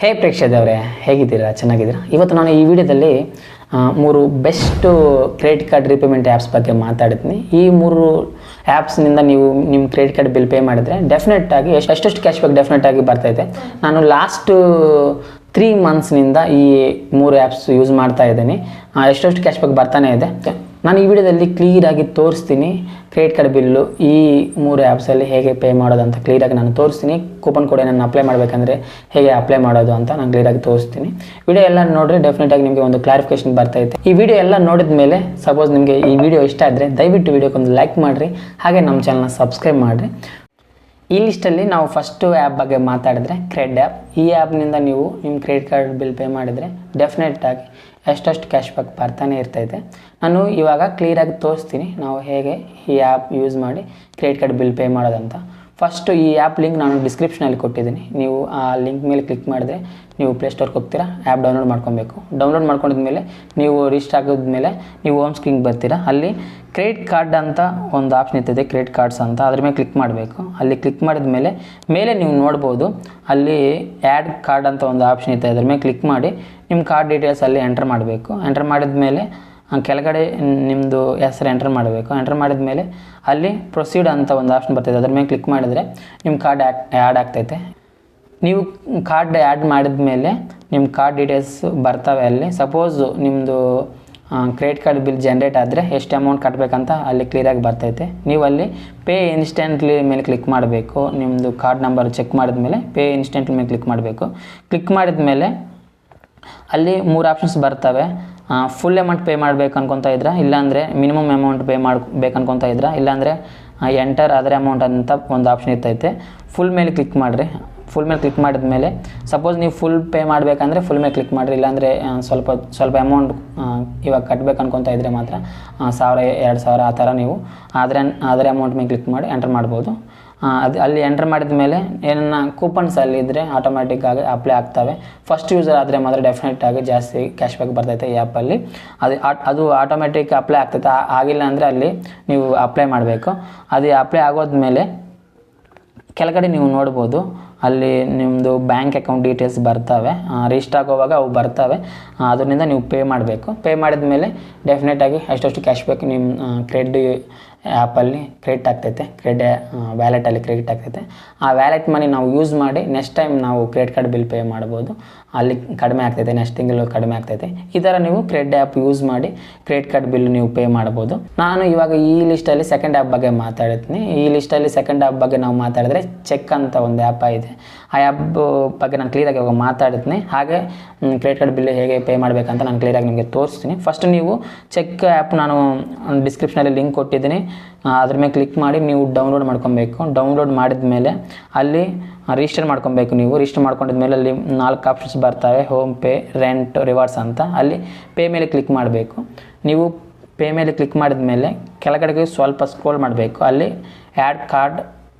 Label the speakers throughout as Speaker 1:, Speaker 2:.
Speaker 1: ಹೇ ಪ್ರೇಕ್ಷಕರೇ, ಹೇಗಿದ್ದೀರಾ? ಚೆನ್ನಾಗಿದ್ದೀರಾ? ಇವತ್ತು ನಾನು ಈ ವಿಡಿಯೋದಲ್ಲಿ 3 best credit card repayment apps ಬಗ್ಗೆ ಮಾತಾಡ್ತೀನಿ. ಈ 3 ಆ್ಯಪ್ಸ್ನಿಂದ ನೀವು ನಿಮ್ಮ ಕ್ರೆಡಿಟ್ ಕಾರ್ಡ್ ಬಿಲ್ ಪೇ ಮಾಡಿದರೆ ಡೆಫಿನೆಟ್ಟಾಗಿ ಎಷ್ಟೆಷ್ಟು ಕ್ಯಾಶ್ ಬ್ಯಾಕ್ ಡೆಫಿನೆಟ್ಟಾಗಿ ಬರ್ತೈತೆ. ನಾನು ಲಾಸ್ಟ್ 3 ಮಂತ್ಸ್ನಿಂದ ಈ 3 ಆ್ಯಪ್ಸ್ ಯೂಸ್ ಮಾಡ್ತಾ ಇದ್ದೀನಿ. ಎಷ್ಟೆಷ್ಟು ಕ್ಯಾಶ್ ಬ್ಯಾಕ್ ಬರ್ತಾನೆ ಇದೆ. ನಾನು ಈ ವಿಡಿಯೋದಲ್ಲಿ ಕ್ಲಿಯರಾಗಿ ತೋರಿಸ್ತೀನಿ ಕ್ರೆಡಿಟ್ ಕಾರ್ಡ್ ಬಿಲ್ಲು ಈ 3 ಆ್ಯಪ್ಸಲ್ಲಿ ಹೇಗೆ ಪೇ ಮಾಡೋದು ಅಂತ ಕ್ಲಿಯರಾಗಿ ನಾನು ತೋರಿಸ್ತೀನಿ. ಕೂಪನ್ ಕೋಡ್ ನಾನು ಅಪ್ಲೈ ಮಾಡಬೇಕಂದ್ರೆ ಹೇಗೆ ಅಪ್ಲೈ ಮಾಡೋದು ಅಂತ ನಾನು ಕ್ಲಿಯರಾಗಿ ತೋರಿಸ್ತೀನಿ. ವಿಡಿಯೋ ಎಲ್ಲ ನೋಡಿದ್ರೆ ಡೆಫಿನೆಟಾಗಿ ನಿಮಗೆ ಒಂದು ಕ್ಲಾರಿಫಿಕೇಶನ್ ಬರ್ತೈತೆ. ಈ ವಿಡಿಯೋ ಎಲ್ಲ ನೋಡಿದ ಮೇಲೆ ಸಪೋಸ್ ನಿಮಗೆ ಈ ವಿಡಿಯೋ ಇಷ್ಟ ಆದರೆ ದಯವಿಟ್ಟು ವಿಡಿಯೋಕ್ಕೊಂದು ಲೈಕ್ ಮಾಡಿರಿ, ಹಾಗೆ ನಮ್ಮ ಚಾನಲ್ನ ಸಬ್ಸ್ಕ್ರೈಬ್ ಮಾಡಿರಿ. ಈ ಲಿಸ್ಟಲ್ಲಿ ನಾವು ಫಸ್ಟು ಆ್ಯಪ್ ಬಗ್ಗೆ ಮಾತಾಡಿದ್ರೆ ಕ್ರೆಡ್ ಆ್ಯಪ್. ಈ ಆ್ಯಪ್ನಿಂದ ನೀವು ನಿಮ್ಮ ಕ್ರೆಡಿಟ್ ಕಾರ್ಡ್ ಬಿಲ್ ಪೇ ಮಾಡಿದರೆ ಡೆಫಿನೆಟ್ಟಾಗಿ ಎಷ್ಟೆಷ್ಟು ಕ್ಯಾಶ್ ಬ್ಯಾಕ್ ಬರ್ತಾನೆ ಇರ್ತೈತೆ. ನಾನು ಇವಾಗ ಕ್ಲಿಯರಾಗಿ ತೋರಿಸ್ತೀನಿ ನಾವು ಹೇಗೆ ಈ ಆ್ಯಪ್ ಯೂಸ್ ಮಾಡಿ ಕ್ರೆಡಿಟ್ ಕಾರ್ಡ್ ಬಿಲ್ ಪೇ ಮಾಡೋದಂತ. ಫಸ್ಟು ಈ ಆ್ಯಪ್ ಲಿಂಕ್ ನಾನು ಡಿಸ್ಕ್ರಿಪ್ಷನಲ್ಲಿ ಕೊಟ್ಟಿದ್ದೀನಿ. ನೀವು ಆ ಲಿಂಕ್ ಮೇಲೆ ಕ್ಲಿಕ್ ಮಾಡಿದ್ರೆ ನೀವು ಪ್ಲೇಸ್ಟೋರ್ಗೆ ಹೋಗ್ತೀರಾ, ಆ್ಯಪ್ ಡೌನ್ಲೋಡ್ ಮಾಡ್ಕೊಬೇಕು. ಡೌನ್ಲೋಡ್ ಮಾಡ್ಕೊಂಡಿದ್ಮೇಲೆ ನೀವು ರಿಜಿಸ್ಟರ್ ಆಗಿದ್ಮೇಲೆ ನೀವು ಹೋಮ್ ಸ್ಕ್ರೀನ್ಗೆ ಬರ್ತೀರಾ. ಅಲ್ಲಿ ಕ್ರೆಡಿಟ್ ಕಾರ್ಡ್ ಅಂತ ಒಂದು ಆಪ್ಷನ್ ಇರ್ತದೆ, ಕ್ರೆಡಿಟ್ ಕಾರ್ಡ್ಸ್ ಅಂತ, ಅದ್ರ ಮೇಲೆ ಕ್ಲಿಕ್ ಮಾಡಬೇಕು. ಅಲ್ಲಿ ಕ್ಲಿಕ್ ಮಾಡಿದ ಮೇಲೆ ನೀವು ನೋಡ್ಬೋದು ಅಲ್ಲಿ ಆ್ಯಡ್ ಕಾರ್ಡ್ ಅಂತ ಒಂದು ಆಪ್ಷನ್ ಇರ್ತದೆ. ಅದ್ರ ಮೇಲೆ ಕ್ಲಿಕ್ ಮಾಡಿ ನಿಮ್ಮ ಕಾರ್ಡ್ ಡೀಟೇಲ್ಸ್ ಅಲ್ಲಿ ಎಂಟರ್ ಮಾಡಬೇಕು. ಎಂಟರ್ ಮಾಡಿದ ಮೇಲೆ ಕೆಳಗಡೆ ನಿಮ್ಮದು ಹೆಸರು ಎಂಟರ್ ಮಾಡಬೇಕು. ಎಂಟರ್ ಮಾಡಿದ ಮೇಲೆ ಅಲ್ಲಿ ಪ್ರೊಸೀಡ್ ಅಂತ ಒಂದು ಆಪ್ಷನ್ ಬರ್ತದೆ. ಅದ್ರ ಮೇಲೆ ಕ್ಲಿಕ್ ಮಾಡಿದರೆ ನಿಮ್ಮ ಕಾರ್ಡ್ ಆ್ಯಡ್ ಆಗ್ತೈತೆ. ನೀವು ಕಾರ್ಡ್ ಆ್ಯಡ್ ಮಾಡಿದ ಮೇಲೆ ನಿಮ್ಮ ಕಾರ್ಡ್ ಡೀಟೇಲ್ಸ್ ಬರ್ತವೆ. ಅಲ್ಲಿ ಸಪೋಸ್ ನಿಮ್ಮದು ಕ್ರೆಡಿಟ್ ಕಾರ್ಡ್ ಬಿಲ್ ಜನ್ರೇಟ್ ಆದರೆ ಎಷ್ಟು ಅಮೌಂಟ್ ಕಟ್ಟಬೇಕಂತ ಅಲ್ಲಿ ಕ್ಲಿಯರಾಗಿ ಬರ್ತೈತೆ. ನೀವು ಅಲ್ಲಿ ಪೇ ಇನ್ಸ್ಟೆಂಟ್ಲಿ ಮೇಲೆ ಕ್ಲಿಕ್ ಮಾಡಬೇಕು. ನಿಮ್ಮದು ಕಾರ್ಡ್ ನಂಬರ್ ಚೆಕ್ ಮಾಡಿದ ಮೇಲೆ ಪೇ ಇನ್ಸ್ಟೆಂಟ್ಲಿ ಮೇಲೆ ಕ್ಲಿಕ್ ಮಾಡಬೇಕು. ಕ್ಲಿಕ್ ಮಾಡಿದ ಮೇಲೆ ಅಲ್ಲಿ 3 ಆಪ್ಷನ್ಸ್ ಬರ್ತವೆ. ಫುಲ್ ಅಮೌಂಟ್ ಪೇ ಮಾಡಬೇಕು ಅನ್ಕೊತಾ ಇದ್ರಾ, ಇಲ್ಲಾಂದರೆ ಮಿನಿಮಮ್ ಅಮೌಂಟ್ ಪೇ ಮಾಡಬೇಕು ಅನ್ಕೊತಾ ಇದ್ರಾ, ಇಲ್ಲಾಂದರೆ ಎಂಟರ್ ಅದರ್ ಅಮೌಂಟ್ ಅಂತ ಒಂದು ಆಪ್ಷನ್ ಇರ್ತೈತೆ. ಫುಲ್ ಮೇಲೆ ಕ್ಲಿಕ್ ಮಾಡಿರಿ. ಫುಲ್ ಮೇಲೆ ಕ್ಲಿಕ್ ಮಾಡಿದ ಮೇಲೆ ಸಪೋಸ್ ನೀವು ಫುಲ್ ಪೇ ಮಾಡಬೇಕಂದ್ರೆ ಫುಲ್ ಮೇಲೆ ಕ್ಲಿಕ್ ಮಾಡಿರಿ, ಇಲ್ಲಾಂದರೆ ಸ್ವಲ್ಪ ಅಮೌಂಟ್ ಇವಾಗ ಕಟ್ಟಬೇಕು ಅನ್ಕೊತಾ ಇದ್ದರೆ ಮಾತ್ರ 1000-2000 ಆ ಥರ ನೀವು ಅದರ ಅಮೌಂಟ್ ಮೇಲೆ ಕ್ಲಿಕ್ ಮಾಡಿ ಎಂಟರ್ ಮಾಡ್ಬೋದು. ಅಲ್ಲಿ ಎಂಟರ್ ಮಾಡಿದ ಮೇಲೆ ಏನನ್ನ ಕೂಪನ್ಸ್ ಅಲ್ಲಿ ಇದ್ದರೆ ಆಟೋಮ್ಯಾಟಿಕ್ಕಾಗಿ ಅಪ್ಲೈ ಆಗ್ತವೆ. ಫಸ್ಟ್ ಯೂಸರ್ ಆದರೆ ಮಾತ್ರ ಡೆಫಿನೆಟ್ಟಾಗಿ ಜಾಸ್ತಿ ಕ್ಯಾಶ್ ಬ್ಯಾಕ್ ಬರ್ತೈತೆ ಈ ಆ್ಯಪಲ್ಲಿ. ಅದು ಆಟೋಮ್ಯಾಟಿಕ್ ಅಪ್ಲೈ ಆಗ್ತೈತೆ. ಆಗಿಲ್ಲ ಅಂದರೆ ಅಲ್ಲಿ ನೀವು ಅಪ್ಲೈ ಮಾಡಬೇಕು. ಅದು ಅಪ್ಲೈ ಆಗೋದ್ಮೇಲೆ ಕೆಳಗಡೆ ನೀವು ನೋಡ್ಬೋದು ಅಲ್ಲಿ ನಿಮ್ಮದು ಬ್ಯಾಂಕ್ ಅಕೌಂಟ್ ಡೀಟೇಲ್ಸ್ ಬರ್ತವೆ. ರಿಜಿಸ್ಟರ್ ಆಗೋವಾಗ ಅವು ಬರ್ತವೆ. ಅದರಿಂದ ನೀವು ಪೇ ಮಾಡಬೇಕು. ಪೇ ಮಾಡಿದ ಮೇಲೆ ಡೆಫಿನೆಟಾಗಿ ಎಷ್ಟೆಷ್ಟು ಕ್ಯಾಶ್ ಬ್ಯಾಕ್ ನಿಮ್ಮ ಕ್ರೆಡಿಟ್ ಆ್ಯಪಲ್ಲಿ ಕ್ರೆಡಿಟ್ ಆಗ್ತೈತೆ. ವ್ಯಾಲೆಟಲ್ಲಿ ಕ್ರೆಡಿಟ್ ಆಗ್ತೈತೆ. ಆ ವ್ಯಾಲೆಟ್ ಮನಿ ನಾವು ಯೂಸ್ ಮಾಡಿ ನೆಕ್ಸ್ಟ್ ಟೈಮ್ ನಾವು ಕ್ರೆಡಿಟ್ ಕಾರ್ಡ್ ಬಿಲ್ ಪೇ ಮಾಡ್ಬೋದು. ಅಲ್ಲಿ ಕಡಿಮೆ ಆಗ್ತೈತೆ, ನೆಕ್ಸ್ಟ್ ತಿಂಗಳು ಕಡಿಮೆ ಆಗ್ತೈತೆ. ಈ ಥರ ನೀವು ಕ್ರೆಡಿಟ್ ಆ್ಯಪ್ ಯೂಸ್ ಮಾಡಿ ಕ್ರೆಡಿಟ್ ಕಾರ್ಡ್ ಬಿಲ್ ನೀವು ಪೇ ಮಾಡ್ಬೋದು. ನಾನು ಇವಾಗ ಈ ಲಿಸ್ಟಲ್ಲಿ ಸೆಕೆಂಡ್ ಆ್ಯಪ್ ಬಗ್ಗೆ ಮಾತಾಡ್ತೀನಿ. ಈ ಲಿಸ್ಟಲ್ಲಿ ಸೆಕೆಂಡ್ ಆ್ಯಪ್ ಬಗ್ಗೆ ನಾವು ಮಾತಾಡಿದ್ರೆ ಚೆಕ್ ಅಂತ ಒಂದು ಆ್ಯಪ್ ಇದೆ. ಆ ಆ್ಯಪ್ ಬಗ್ಗೆ ನಾನು ಕ್ಲಿಯರಾಗಿ ಇವಾಗ ಮಾತಾಡ್ತೀನಿ. ಹಾಗೆ ಕ್ರೆಡಿಟ್ ಕಾರ್ಡ್ ಬಿಲ್ ಹೇಗೆ ಪೇ ಮಾಡಬೇಕಂತ ನಾನು ಕ್ಲಿಯರಾಗಿ ನಿಮಗೆ ತೋರಿಸ್ತೀನಿ. ಫಸ್ಟ್ ನೀವು ಚೆಕ್ ಆ್ಯಪ್ ನಾನು ಡಿಸ್ಕ್ರಿಪ್ಷನಲ್ಲಿ ಲಿಂಕ್ ಕೊಟ್ಟಿದ್ದೀನಿ. ಅದ್ರ ಮೇಲೆ ಕ್ಲಿಕ್ ಮಾಡಿ ನೀವು ಡೌನ್ಲೋಡ್ ಮಾಡ್ಕೊಬೇಕು. ಡೌನ್ಲೋಡ್ ಮಾಡಿದ ಮೇಲೆ ಅಲ್ಲಿ ರಿಜಿಸ್ಟರ್ ಮಾಡ್ಕೊಬೇಕು. ನೀವು ರಿಜಿಸ್ಟರ್ ಮಾಡ್ಕೊಂಡಿದ್ಮೇಲೆ ಅಲ್ಲಿ 4 ಆಪ್ಷನ್ಸ್ ಬರ್ತವೆ, ಹೋಮ್ ಪೇ, ರೆಂಟ್, ರಿವಾರ್ಡ್ಸ್ ಅಂತ. ಅಲ್ಲಿ ಪೇ ಮೇಲೆ ಕ್ಲಿಕ್ ಮಾಡಬೇಕು. ನೀವು ಪೇ ಮೇಲೆ ಕ್ಲಿಕ್ ಮಾಡಿದ ಮೇಲೆ ಕೆಳಗಡೆಗೆ ಸ್ವಲ್ಪ ಸ್ಕ್ರೋಲ್ ಮಾಡಬೇಕು. ಅಲ್ಲಿ ಆ್ಯಡ್ ಕಾರ್ಡ್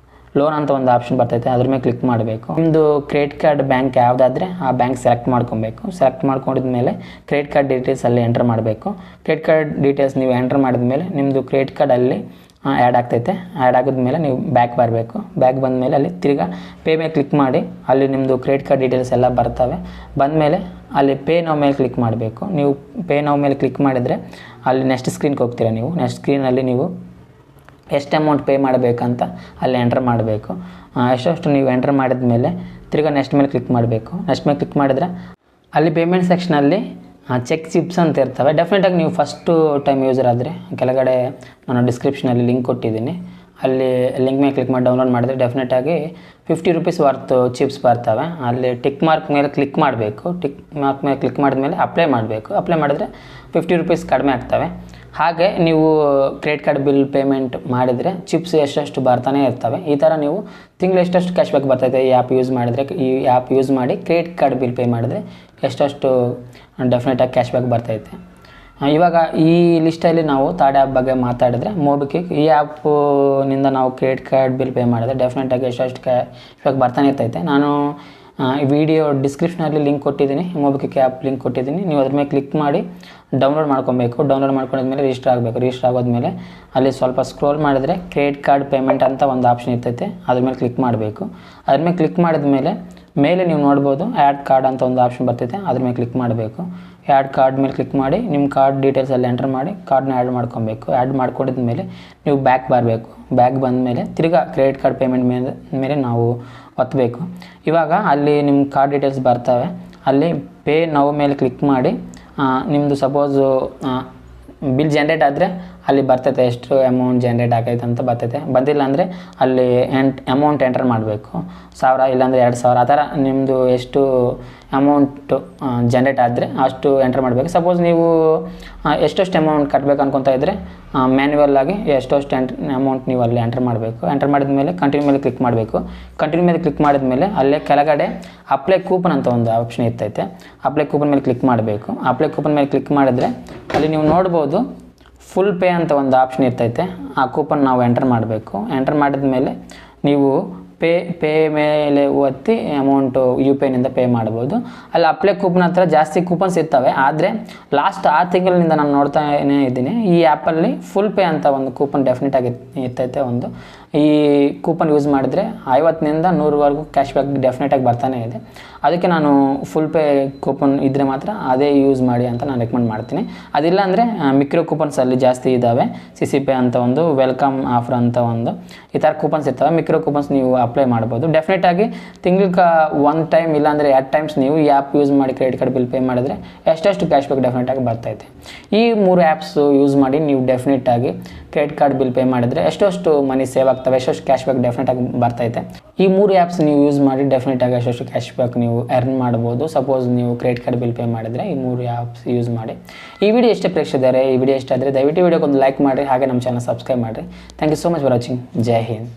Speaker 1: ಲೋನ್ ಅಂತ ಒಂದು ಆಪ್ಷನ್ ಬರ್ತೈತೆ. ಅದ್ರ ಮೇಲೆ ಕ್ಲಿಕ್ ಮಾಡಬೇಕು. ನಿಮ್ಮದು ಕ್ರೆಡಿಟ್ ಕಾರ್ಡ್ ಬ್ಯಾಂಕ್ ಯಾವುದಾದ್ರೆ ಆ ಬ್ಯಾಂಕ್ ಸೆಲೆಕ್ಟ್ ಮಾಡ್ಕೊಬೇಕು. ಸೆಲೆಕ್ಟ್ ಮಾಡ್ಕೊಂಡಿದ್ಮೇಲೆ ಕ್ರೆಡಿಟ್ ಕಾರ್ಡ್ ಡೀಟೇಲ್ಸ್ ಅಲ್ಲಿ ಎಂಟರ್ ಮಾಡಬೇಕು. ಕ್ರೆಡಿಟ್ ಕಾರ್ಡ್ ಡೀಟೇಲ್ಸ್ ನೀವು ಎಂಟರ್ ಮಾಡಿದ್ಮೇಲೆ ನಿಮ್ಮದು ಕ್ರೆಡಿಟ್ ಕಾರ್ಡ್ ಅಲ್ಲಿ ಆ್ಯಡ್ ಆಗ್ತೈತೆ. ಆ್ಯಡ್ ಆಗಿದ್ಮೇಲೆ ನೀವು ಬ್ಯಾಕ್ ಬರಬೇಕು. ಬ್ಯಾಕ್ ಬಂದಮೇಲೆ ಅಲ್ಲಿ ತಿರ್ಗಾ ಪೇ ಮೇಲೆ ಕ್ಲಿಕ್ ಮಾಡಿ ಅಲ್ಲಿ ನಿಮ್ಮದು ಕ್ರೆಡಿಟ್ ಕಾರ್ಡ್ ಡೀಟೇಲ್ಸ್ ಎಲ್ಲ ಬರ್ತವೆ. ಬಂದಮೇಲೆ ಅಲ್ಲಿ ಪೇ ನೌ ಮೇಲೆ ಕ್ಲಿಕ್ ಮಾಡಬೇಕು. ನೀವು ಪೇ ನೌ ಮೇಲೆ ಕ್ಲಿಕ್ ಮಾಡಿದರೆ ಅಲ್ಲಿ ನೆಕ್ಸ್ಟ್ ಸ್ಕ್ರೀನ್ಗೆ ಹೋಗ್ತೀರಾ. ನೀವು ನೆಕ್ಸ್ಟ್ ಸ್ಕ್ರೀನಲ್ಲಿ ನೀವು ಎಷ್ಟು ಅಮೌಂಟ್ ಪೇ ಮಾಡಬೇಕಂತ ಅಲ್ಲಿ ಎಂಟರ್ ಮಾಡಬೇಕು. ಎಷ್ಟಷ್ಟು ನೀವು ಎಂಟರ್ ಮಾಡಿದ ಮೇಲೆ ತಿರ್ಗಾ ನೆಕ್ಸ್ಟ್ ಮೇಲೆ ಕ್ಲಿಕ್ ಮಾಡಬೇಕು. ನೆಕ್ಸ್ಟ್ ಮೇಲೆ ಕ್ಲಿಕ್ ಮಾಡಿದ್ರೆ ಅಲ್ಲಿ ಪೇಮೆಂಟ್ ಸೆಕ್ಷನಲ್ಲಿ ಚೆಕ್ ಚಿಪ್ಸ್ ಅಂತ ಇರ್ತವೆ. ಡೆಫಿನೆಟಾಗಿ ನೀವು ಫಸ್ಟು ಟೈಮ್ ಯೂಸರ್ ಆದರೆ ಕೆಳಗಡೆ ನಾನು ಡಿಸ್ಕ್ರಿಪ್ಷನಲ್ಲಿ ಲಿಂಕ್ ಕೊಟ್ಟಿದ್ದೀನಿ. ಅಲ್ಲಿ ಲಿಂಕ್ ಮೇಲೆ ಕ್ಲಿಕ್ ಮಾಡಿ ಡೌನ್ಲೋಡ್ ಮಾಡಿದ್ರೆ ಡೆಫಿನೆಟಾಗಿ 50 ರೂಪೀಸ್ ವರ್ತ್ ಚಿಪ್ಸ್ ಬರ್ತವೆ. ಅಲ್ಲಿ ಟಿಕ್ ಮಾರ್ಕ್ ಮೇಲೆ ಕ್ಲಿಕ್ ಮಾಡಬೇಕು. ಟಿಕ್ ಮಾರ್ಕ್ ಮೇಲೆ ಕ್ಲಿಕ್ ಮಾಡಿದ್ಮೇಲೆ ಅಪ್ಲೈ ಮಾಡಬೇಕು. ಅಪ್ಲೈ ಮಾಡಿದ್ರೆ 50 ರೂಪೀಸ್ ಕಡಿಮೆ ಆಗ್ತವೆ. ಹಾಗೆ ನೀವು ಕ್ರೆಡಿಟ್ ಕಾರ್ಡ್ ಬಿಲ್ ಪೇಮೆಂಟ್ ಮಾಡಿದರೆ ಚಿಪ್ಸ್ ಎಷ್ಟೆಷ್ಟು ಬರ್ತಾನೆ ಇರ್ತವೆ. ಈ ಥರ ನೀವು ತಿಂಗಳು ಎಷ್ಟೆಷ್ಟು ಕ್ಯಾಶ್ ಬ್ಯಾಕ್ ಬರ್ತೈತೆ ಈ ಆ್ಯಪ್ ಯೂಸ್ ಮಾಡಿದರೆ, ಈ ಆ್ಯಪ್ ಯೂಸ್ ಮಾಡಿ ಕ್ರೆಡಿಟ್ ಕಾರ್ಡ್ ಬಿಲ್ ಪೇ ಮಾಡಿದರೆ ಎಷ್ಟೆಷ್ಟು ಡೆಫಿನೆಟಾಗಿ ಕ್ಯಾಶ್ ಬ್ಯಾಕ್ ಬರ್ತೈತೆ. ಇವಾಗ ಈ ಲಿಸ್ಟಲ್ಲಿ ನಾವು ಥರ್ಡ್ ಆ್ಯಪ್ ಬಗ್ಗೆ ಮಾತಾಡಿದ್ರೆ ಮೊಬಿಕ್ವಿಕ್. ಈ ಆ್ಯಪ್ನಿಂದ ನಾವು ಕ್ರೆಡಿಟ್ ಕಾರ್ಡ್ ಬಿಲ್ ಪೇ ಮಾಡಿದ್ರೆ ಡೆಫಿನೆಟಾಗಿ ಎಷ್ಟೆಷ್ಟು ಕ್ಯಾಶ್ ಬ್ಯಾಕ್ ಬರ್ತಾನೆ ಇರ್ತೈತೆ. ನಾನು ವಿಡಿಯೋ ಡಿಸ್ಕ್ರಿಪ್ಷನಲ್ಲಿ ಲಿಂಕ್ ಕೊಟ್ಟಿದ್ದೀನಿ, ಮೊಬಿಕ್ವಿಕ್ ಆ್ಯಪ್ ಲಿಂಕ್ ಕೊಟ್ಟಿದ್ದೀನಿ. ನೀವು ಅದ್ರ ಮೇಲೆ ಕ್ಲಿಕ್ ಮಾಡಿ ಡೌನ್ಲೋಡ್ ಮಾಡ್ಕೊಬೇಕು. ಡೌನ್ಲೋಡ್ ಮಾಡ್ಕೊಂಡಿದ್ಮೇಲೆ ರಿಜಿಸ್ಟರ್ ಆಗಬೇಕು. ರಿಜಿಸ್ಟರ್ ಆಗೋದ್ಮೇಲೆ ಅಲ್ಲಿ ಸ್ವಲ್ಪ ಸ್ಕ್ರೋಲ್ ಮಾಡಿದ್ರೆ ಕ್ರೆಡಿಟ್ ಕಾರ್ಡ್ ಪೇಮೆಂಟ್ ಅಂತ ಒಂದು ಆಪ್ಷನ್ ಇರ್ತೈತೆ. ಅದ್ರ ಮೇಲೆ ಕ್ಲಿಕ್ ಮಾಡಬೇಕು. ಅದ್ರ ಮೇಲೆ ಕ್ಲಿಕ್ ಮಾಡಿದ್ಮೇಲೆ ಮೇಲೆ ನೀವು ನೋಡ್ಬೋದು ಆ್ಯಡ್ ಕಾರ್ಡ್ ಅಂತ ಒಂದು ಆಪ್ಷನ್ ಬರ್ತೈತೆ, ಅದ್ರ ಮೇಲೆ ಕ್ಲಿಕ್ ಮಾಡಬೇಕು. ಆ್ಯಡ್ ಕಾರ್ಡ್ ಮೇಲೆ ಕ್ಲಿಕ್ ಮಾಡಿ ನಿಮ್ಮ ಕಾರ್ಡ್ ಡೀಟೇಲ್ಸ್ ಎಲ್ಲ ಎಂಟರ್ ಮಾಡಿ ಕಾರ್ಡ್ನ ಆ್ಯಡ್ ಮಾಡ್ಕೊಬೇಕು. ಆ್ಯಡ್ ಮಾಡ್ಕೊಂಡಿದ ಮೇಲೆ ನೀವು ಬ್ಯಾಕ್ ಬರಬೇಕು. ಬ್ಯಾಕ್ ಬಂದ ಮೇಲೆ ತಿರ್ಗಾ ಕ್ರೆಡಿಟ್ ಕಾರ್ಡ್ ಪೇಮೆಂಟ್ ಮೇಲೆ ನಾವು ಒತ್ತಬೇಕು. ಇವಾಗ ಅಲ್ಲಿ ನಿಮ್ಮ ಕಾರ್ಡ್ ಡೀಟೇಲ್ಸ್ ಬರ್ತವೆ, ಅಲ್ಲಿ ಪೇ ನೌ ಮೇಲೆ ಕ್ಲಿಕ್ ಮಾಡಿ ನಿಮ್ಮದು ಸಪೋಸು ಬಿಲ್ ಜನ್ರೇಟ್ ಆದರೆ ಅಲ್ಲಿ ಬರ್ತೈತೆ ಎಷ್ಟು ಅಮೌಂಟ್ ಜನ್ರೇಟ್ ಆಗೈತೆ ಅಂತ ಬರ್ತೈತೆ. ಬಂದಿಲ್ಲ ಅಂದರೆ ಅಲ್ಲಿ ಅಮೌಂಟ್ ಎಂಟರ್ ಮಾಡಬೇಕು, 1000 ಇಲ್ಲಾಂದರೆ 2000 ಆ ಥರ ನಿಮ್ಮದು ಎಷ್ಟು ಅಮೌಂಟು ಜನ್ರೇಟ್ ಆದರೆ ಅಷ್ಟು ಎಂಟರ್ ಮಾಡಬೇಕು. ಸಪೋಸ್ ನೀವು ಎಷ್ಟೆಷ್ಟು ಅಮೌಂಟ್ ಕಟ್ಟಬೇಕು ಅನ್ಕೊತಾ ಇದ್ದರೆ ಮ್ಯಾನ್ಯುವಲ್ ಆಗಿ ಎಷ್ಟೆಷ್ಟು ಅಮೌಂಟ್ ನೀವು ಅಲ್ಲಿ ಎಂಟರ್ ಮಾಡಬೇಕು. ಎಂಟರ್ ಮಾಡಿದ ಮೇಲೆ ಕಂಟಿನ್ಯೂ ಮೇಲೆ ಕ್ಲಿಕ್ ಮಾಡಬೇಕು. ಕಂಟಿನ್ಯೂ ಮೇಲೆ ಕ್ಲಿಕ್ ಮಾಡಿದ ಮೇಲೆ ಅಲ್ಲೇ ಕೆಳಗಡೆ ಅಪ್ಲೈ ಕೂಪನ್ ಅಂತ ಒಂದು ಆಪ್ಷನ್ ಇರ್ತೈತೆ, ಅಪ್ಲೈ ಕೂಪನ್ ಮೇಲೆ ಕ್ಲಿಕ್ ಮಾಡಬೇಕು. ಅಪ್ಲೈ ಕೂಪನ್ ಮೇಲೆ ಕ್ಲಿಕ್ ಮಾಡಿದ್ರೆ ಅಲ್ಲಿ ನೀವು ನೋಡ್ಬೋದು ಫುಲ್ ಪೇ ಅಂತ ಒಂದು ಆಪ್ಷನ್ ಇರ್ತೈತೆ, ಆ ಕೂಪನ್ ನಾವು ಎಂಟರ್ ಮಾಡಬೇಕು. ಎಂಟರ್ ಮಾಡಿದ ಮೇಲೆ ನೀವು ಪೇ ಮೇಲೆ ಒತ್ತಿ ಅಮೌಂಟು UPIನಿಂದ ಪೇ ಮಾಡ್ಬೋದು. ಅಲ್ಲಿ ಅಪ್ಲೈ ಕೂಪನ್ ಹತ್ರ ಜಾಸ್ತಿ ಕೂಪನ್ಸ್ ಇರ್ತವೆ, ಆದರೆ ಲಾಸ್ಟ್ 6 ತಿಂಗಳಿಂದ ನಾನು ನೋಡ್ತಾನೇ ಇದ್ದೀನಿ ಈ ಆ್ಯಪಲ್ಲಿ ಫುಲ್ ಪೇ ಅಂತ ಒಂದು ಕೂಪನ್ ಡೆಫಿನೆಟಾಗಿ ಇರ್ತೈತೆ. ಒಂದು ಈ ಕೂಪನ್ ಯೂಸ್ ಮಾಡಿದ್ರೆ 50ನಿಂದ 100ವರೆಗೂ ಕ್ಯಾಶ್ ಬ್ಯಾಕ್ ಡೆಫಿನೆಟಾಗಿ ಬರ್ತಾನೆ ಇದೆ. ಅದಕ್ಕೆ ನಾನು ಫುಲ್ ಪೇ ಕೂಪನ್ ಇದ್ದರೆ ಮಾತ್ರ ಅದೇ ಯೂಸ್ ಮಾಡಿ ಅಂತ ನಾನು ರೆಕಮೆಂಡ್ ಮಾಡ್ತೀನಿ. ಅದಿಲ್ಲ ಅಂದರೆ ಮಿಕ್ರೋ ಕೂಪನ್ಸ್ ಅಲ್ಲಿ ಜಾಸ್ತಿ ಇದ್ದಾವೆ, CC ಪೇ ಅಂತ ಒಂದು, ವೆಲ್ಕಮ್ ಆಫರ್ ಅಂತ ಒಂದು, ಈ ಥರ ಕೂಪನ್ಸ್ ಇರ್ತವೆ. ಮಿಕ್ರೋ ಕೂಪನ್ಸ್ ನೀವು ಅಪ್ಲೈ ಮಾಡ್ಬೋದು. ಡೆಫಿನೆಟಾಗಿ ತಿಂಗಳಿಗೆ 1 ಟೈಮ್ ಇಲ್ಲಾಂದರೆ 2 ಟೈಮ್ಸ್ ನೀವು ಈ ಆ್ಯಪ್ ಯೂಸ್ ಮಾಡಿ ಕ್ರೆಡಿಟ್ ಕಾರ್ಡ್ ಬಿಲ್ ಪೇ ಮಾಡಿದ್ರೆ ಎಷ್ಟೆಷ್ಟು ಕ್ಯಾಶ್ ಬ್ಯಾಕ್ ಡೆಫಿನೆಟಾಗಿ ಬರ್ತೈತೆ. ಈ 3 ಆ್ಯಪ್ಸು ಯೂಸ್ ಮಾಡಿ ನೀವು ಡೆಫಿನೆಟಾಗಿ ಕ್ರೆಡಿಟ್ ಕಾರ್ಡ್ ಬಿಲ್ ಪೇ ಮಾಡಿದ್ರೆ ಎಷ್ಟೆಷ್ಟು ಮನಿ ಸೇವ್ ಆಗ್ತವೆ, ಎಷ್ಟೆಷ್ಟು ಕ್ಯಾಶ್ ಬ್ಯಾಕ್ ಡೆಫಿನೆಟಾಗಿ ಬರ್ತೈತೆ. ಈ 3 ಆ್ಯಪ್ಸ್ ನೀವು ಯೂಸ್ ಮಾಡಿ ಡೆಫಿನೆಟಾಗಿ ಎಷ್ಟೆಷ್ಟು ಕ್ಯಾಶ್ ಬ್ಯಾಕ್ ನೀವು ಅರ್ನ್ ಮಾಡ್ಬೋದು. ಸಪೋಸ್ ನೀವು ಕ್ರೆಡಿಟ್ ಕಾರ್ಡ್ ಬಿಲ್ ಪೇ ಮಾಡಿದರೆ ಈ 3 ಆ್ಯಪ್ಸ್ ಯೂಸ್ ಮಾಡಿ. ಈ ವಿಡಿಯೋ ಎಷ್ಟೇ ಪ್ರೇಕ್ಷಿಸಿದ್ದಾರೆ, ಈ ವಿಡಿಯೋ ಇಷ್ಟ ಆದರೆ ದಯವಿಟ್ಟು ವಿಡಿಯೋಗೆ ಒಂದು ಲೈಕ್ ಮಾಡಿರಿ, ಹಾಗೆ ನಮ್ಮ ಚಾನಲ್ ಸಬ್ಸ್ಕ್ರೈಬ್ ಮಾಡಿರಿ. Thank you so much for watching. ಜೈ ಹಿಂದ್.